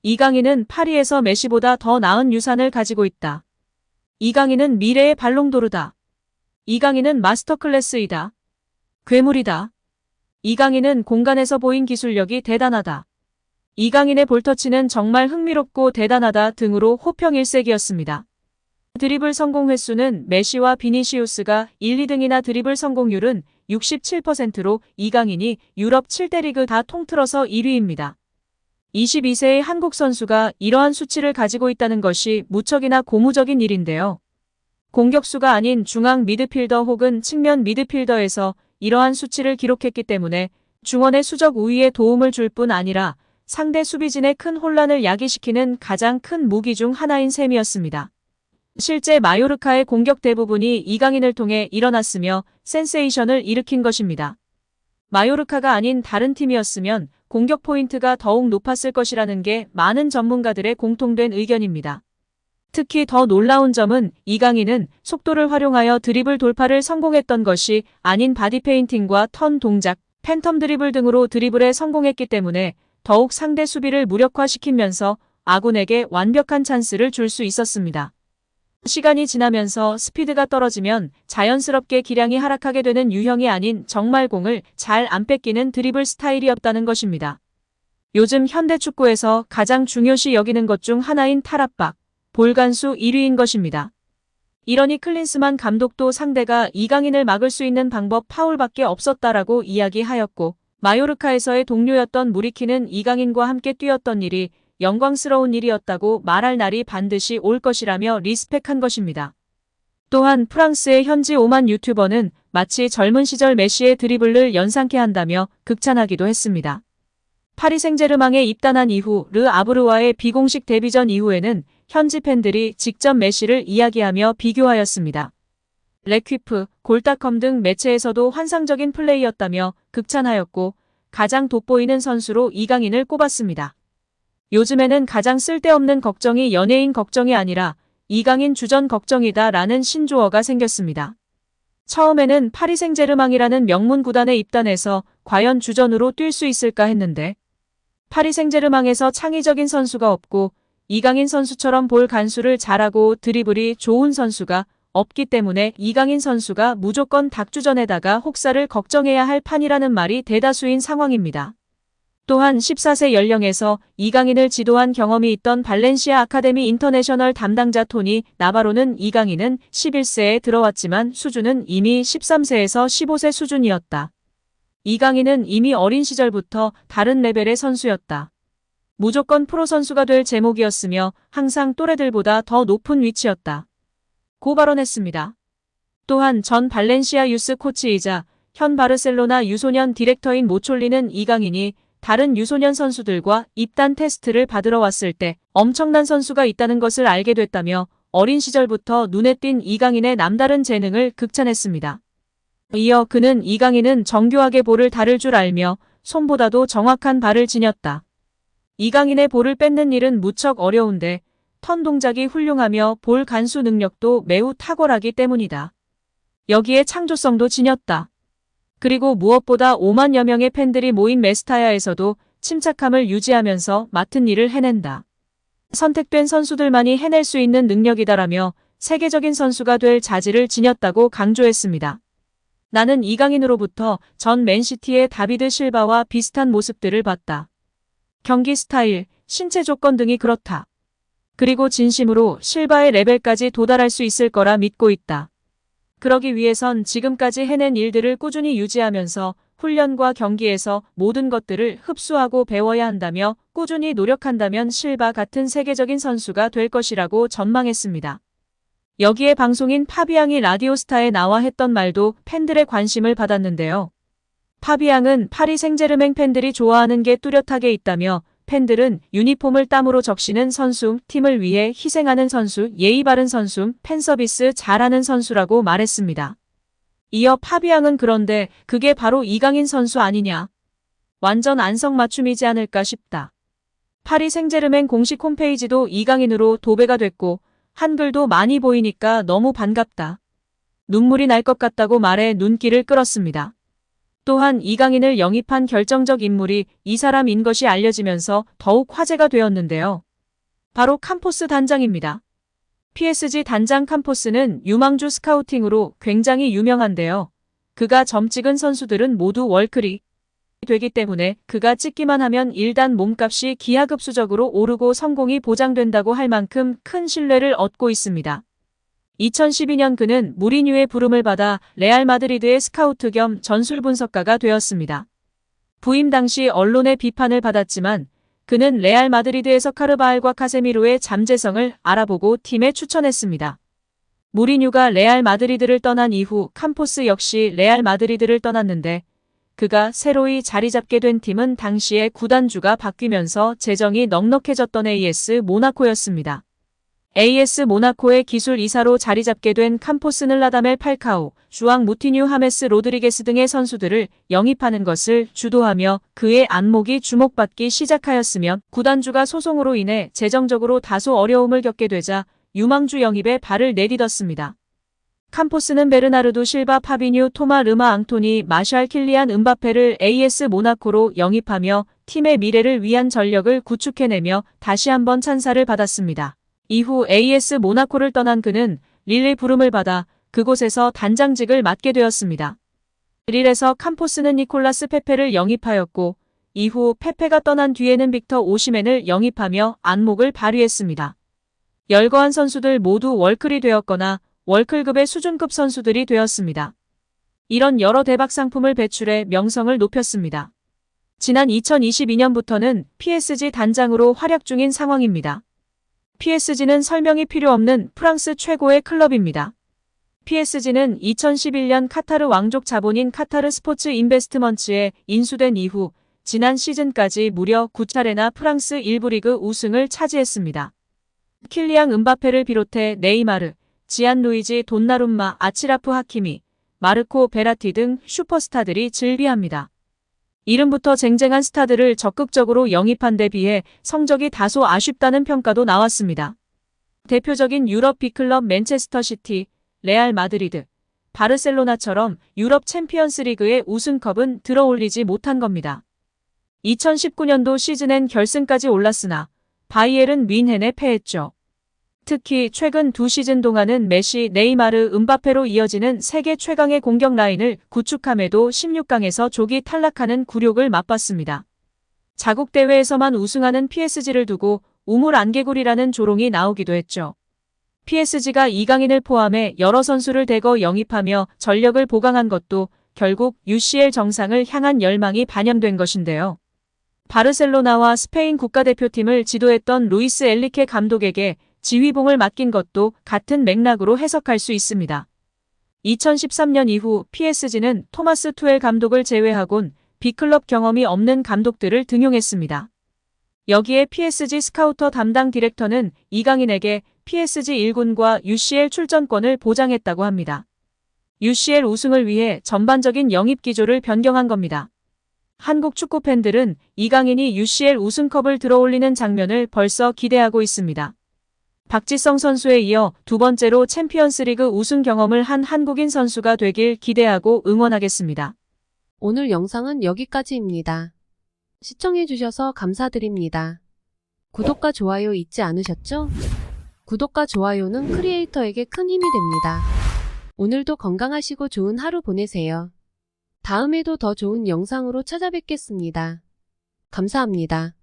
이강인은 파리에서 메시보다 더 나은 유산을 가지고 있다. 이강인은 미래의 발롱도르다. 이강인은 마스터클래스이다. 괴물이다. 이강인은 공간에서 보인 기술력이 대단하다. 이강인의 볼터치는 정말 흥미롭고 대단하다 등으로 호평 일색이었습니다. 드리블 성공 횟수는 메시와 비니시우스가 1, 2등이나 드리블 성공률은 67%로 이강인이 유럽 7대 리그 다 통틀어서 1위입니다. 22세의 한국 선수가 이러한 수치를 가지고 있다는 것이 무척이나 고무적인 일인데요. 공격수가 아닌 중앙 미드필더 혹은 측면 미드필더에서 이러한 수치를 기록했기 때문에 중원의 수적 우위에 도움을 줄 뿐 아니라 상대 수비진의 큰 혼란을 야기시키는 가장 큰 무기 중 하나인 셈이었습니다. 실제 마요르카의 공격 대부분이 이강인을 통해 일어났으며 센세이션을 일으킨 것입니다. 마요르카가 아닌 다른 팀이었으면 공격 포인트가 더욱 높았을 것이라는 게 많은 전문가들의 공통된 의견입니다. 특히 더 놀라운 점은 이강인은 속도를 활용하여 드리블 돌파를 성공했던 것이 아닌 바디페인팅과 턴 동작, 팬텀 드리블 등으로 드리블에 성공했기 때문에 더욱 상대 수비를 무력화시키면서 아군에게 완벽한 찬스를 줄 수 있었습니다. 시간이 지나면서 스피드가 떨어지면 자연스럽게 기량이 하락하게 되는 유형이 아닌 정말 공을 잘 안 뺏기는 드리블 스타일이었다는 것입니다. 요즘 현대 축구에서 가장 중요시 여기는 것 중 하나인 탈압박, 볼간수 1위인 것입니다. 이러니 클린스만 감독도 상대가 이강인을 막을 수 있는 방법 파울밖에 없었다라고 이야기하였고, 마요르카에서의 동료였던 무리키는 이강인과 함께 뛰었던 일이 영광스러운 일이었다고 말할 날이 반드시 올 것이라며 리스펙한 것입니다. 또한 프랑스의 현지 오만 유튜버는 마치 젊은 시절 메시의 드리블을 연상케 한다며 극찬하기도 했습니다. 파리 생제르맹에 입단한 이후 르 아브르와의 비공식 데뷔전 이후에는 현지 팬들이 직접 메시를 이야기하며 비교하였습니다. 레퀴프, 골닷컴 등 매체에서도 환상적인 플레이였다며 극찬하였고 가장 돋보이는 선수로 이강인을 꼽았습니다. 요즘에는 가장 쓸데없는 걱정이 연예인 걱정이 아니라 이강인 주전 걱정이다 라는 신조어가 생겼습니다. 처음에는 파리 생제르맹이라는 명문 구단에 입단해서 과연 주전으로 뛸 수 있을까 했는데 파리 생제르맹에서 창의적인 선수가 없고 이강인 선수처럼 볼 간수를 잘하고 드리블이 좋은 선수가 없기 때문에 이강인 선수가 무조건 닭주전에다가 혹사를 걱정해야 할 판이라는 말이 대다수인 상황입니다. 또한 14세 연령에서 이강인을 지도한 경험이 있던 발렌시아 아카데미 인터내셔널 담당자 토니 나바로는 이강인은 11세에 들어왔지만 수준은 이미 13세에서 15세 수준이었다. 이강인은 이미 어린 시절부터 다른 레벨의 선수였다. 무조건 프로 선수가 될 제목이었으며 항상 또래들보다 더 높은 위치였다. 고 발언했습니다. 또한 전 발렌시아 유스 코치이자 현 바르셀로나 유소년 디렉터인 모촐리는 이강인이 다른 유소년 선수들과 입단 테스트를 받으러 왔을 때 엄청난 선수가 있다는 것을 알게 됐다며 어린 시절부터 눈에 띈 이강인의 남다른 재능을 극찬했습니다. 이어 그는 이강인은 정교하게 볼을 다룰 줄 알며 손보다도 정확한 발을 지녔다. 이강인의 볼을 뺏는 일은 무척 어려운데 턴 동작이 훌륭하며 볼 간수 능력도 매우 탁월하기 때문이다. 여기에 창조성도 지녔다. 그리고 무엇보다 5만여 명의 팬들이 모인 메스타야에서도 침착함을 유지하면서 맡은 일을 해낸다. 선택된 선수들만이 해낼 수 있는 능력이다라며 세계적인 선수가 될 자질을 지녔다고 강조했습니다. 나는 이강인으로부터 전 맨시티의 다비드 실바와 비슷한 모습들을 봤다. 경기 스타일, 신체 조건 등이 그렇다. 그리고 진심으로 실바의 레벨까지 도달할 수 있을 거라 믿고 있다. 그러기 위해선 지금까지 해낸 일들을 꾸준히 유지하면서 훈련과 경기에서 모든 것들을 흡수하고 배워야 한다며 꾸준히 노력한다면 실바 같은 세계적인 선수가 될 것이라고 전망했습니다. 여기에 방송인 파비앙이 라디오스타에 나와 했던 말도 팬들의 관심을 받았는데요. 파비앙은 파리 생제르맹 팬들이 좋아하는 게 뚜렷하게 있다며 팬들은 유니폼을 땀으로 적시는 선수, 팀을 위해 희생하는 선수, 예의 바른 선수, 팬서비스 잘하는 선수라고 말했습니다. 이어 파비앙은 그런데 그게 바로 이강인 선수 아니냐. 완전 안성맞춤이지 않을까 싶다. 파리 생제르맹 공식 홈페이지도 이강인으로 도배가 됐고 한글도 많이 보이니까 너무 반갑다. 눈물이 날 것 같다고 말해 눈길을 끌었습니다. 또한 이강인을 영입한 결정적 인물이 이 사람인 것이 알려지면서 더욱 화제가 되었는데요. 바로 캄포스 단장입니다. PSG 단장 캄포스는 유망주 스카우팅으로 굉장히 유명한데요. 그가 점찍은 선수들은 모두 월클이 되기 때문에 그가 찍기만 하면 일단 몸값이 기하급수적으로 오르고 성공이 보장된다고 할 만큼 큰 신뢰를 얻고 있습니다. 2012년 그는 무리뉴의 부름을 받아 레알 마드리드의 스카우트 겸 전술 분석가가 되었습니다. 부임 당시 언론의 비판을 받았지만 그는 레알 마드리드에서 카르바알과 카세미로의 잠재성을 알아보고 팀에 추천했습니다. 무리뉴가 레알 마드리드를 떠난 이후 캄포스 역시 레알 마드리드를 떠났는데 그가 새로이 자리 잡게 된 팀은 당시에 구단주가 바뀌면서 재정이 넉넉해졌던 AS 모나코였습니다. AS 모나코의 기술 이사로 자리 잡게 된 캄포스는 라다멜 팔카오, 주앙 무티뉴 하메스 로드리게스 등의 선수들을 영입하는 것을 주도하며 그의 안목이 주목받기 시작하였으며 구단주가 소송으로 인해 재정적으로 다소 어려움을 겪게 되자 유망주 영입에 발을 내딛었습니다. 캄포스는 베르나르도 실바 파비뉴 토마 르마 앙토니 마샬 킬리안 음바페를 AS 모나코로 영입하며 팀의 미래를 위한 전력을 구축해내며 다시 한번 찬사를 받았습니다. 이후 AS 모나코를 떠난 그는 릴의 부름을 받아 그곳에서 단장직을 맡게 되었습니다. 릴에서 캄포스는 니콜라스 페페를 영입하였고 이후 페페가 떠난 뒤에는 빅터 오시멘을 영입하며 안목을 발휘했습니다. 열거한 선수들 모두 월클이 되었거나 월클급의 수준급 선수들이 되었습니다. 이런 여러 대박 상품을 배출해 명성을 높였습니다. 지난 2022년부터는 PSG 단장으로 활약 중인 상황입니다. PSG는 설명이 필요 없는 프랑스 최고의 클럽입니다. PSG는 2011년 카타르 왕족 자본인 카타르 스포츠 인베스트먼츠에 인수된 이후 지난 시즌까지 무려 9차례나 프랑스 1부 리그 우승을 차지했습니다. 킬리앙 음바페를 비롯해 네이마르, 지안 루이지 돈나룸마, 아치라프 하키미, 마르코 베라티 등 슈퍼스타들이 즐비합니다. 이름부터 쟁쟁한 스타들을 적극적으로 영입한 데 비해 성적이 다소 아쉽다는 평가도 나왔습니다. 대표적인 유럽 빅클럽 맨체스터 시티, 레알 마드리드, 바르셀로나처럼 유럽 챔피언스 리그의 우승컵은 들어올리지 못한 겁니다. 2019년도 시즌엔 결승까지 올랐으나 바이에른 뮌헨에 패했죠. 특히 최근 두 시즌 동안은 메시, 네이마르, 음바페로 이어지는 세계 최강의 공격 라인을 구축함에도 16강에서 조기 탈락하는 굴욕을 맛봤습니다. 자국 대회에서만 우승하는 PSG를 두고 우물 안개굴이라는 조롱이 나오기도 했죠. PSG가 이강인을 포함해 여러 선수를 대거 영입하며 전력을 보강한 것도 결국 UCL 정상을 향한 열망이 반영된 것인데요. 바르셀로나와 스페인 국가대표팀을 지도했던 루이스 엘리케 감독에게 지휘봉을 맡긴 것도 같은 맥락으로 해석할 수 있습니다. 2013년 이후 PSG는 토마스 투엘 감독을 제외하곤 B클럽 경험이 없는 감독들을 등용했습니다. 여기에 PSG 스카우터 담당 디렉터는 이강인에게 PSG 1군과 UCL 출전권을 보장했다고 합니다. UCL 우승을 위해 전반적인 영입 기조를 변경한 겁니다. 한국 축구 팬들은 이강인이 UCL 우승컵을 들어올리는 장면을 벌써 기대하고 있습니다. 박지성 선수에 이어 두 번째로 챔피언스리그 우승 경험을 한 한국인 선수가 되길 기대하고 응원하겠습니다. 오늘 영상은 여기까지입니다. 시청해주셔서 감사드립니다. 구독과 좋아요 잊지 않으셨죠? 구독과 좋아요는 크리에이터에게 큰 힘이 됩니다. 오늘도 건강하시고 좋은 하루 보내세요. 다음에도 더 좋은 영상으로 찾아뵙겠습니다. 감사합니다.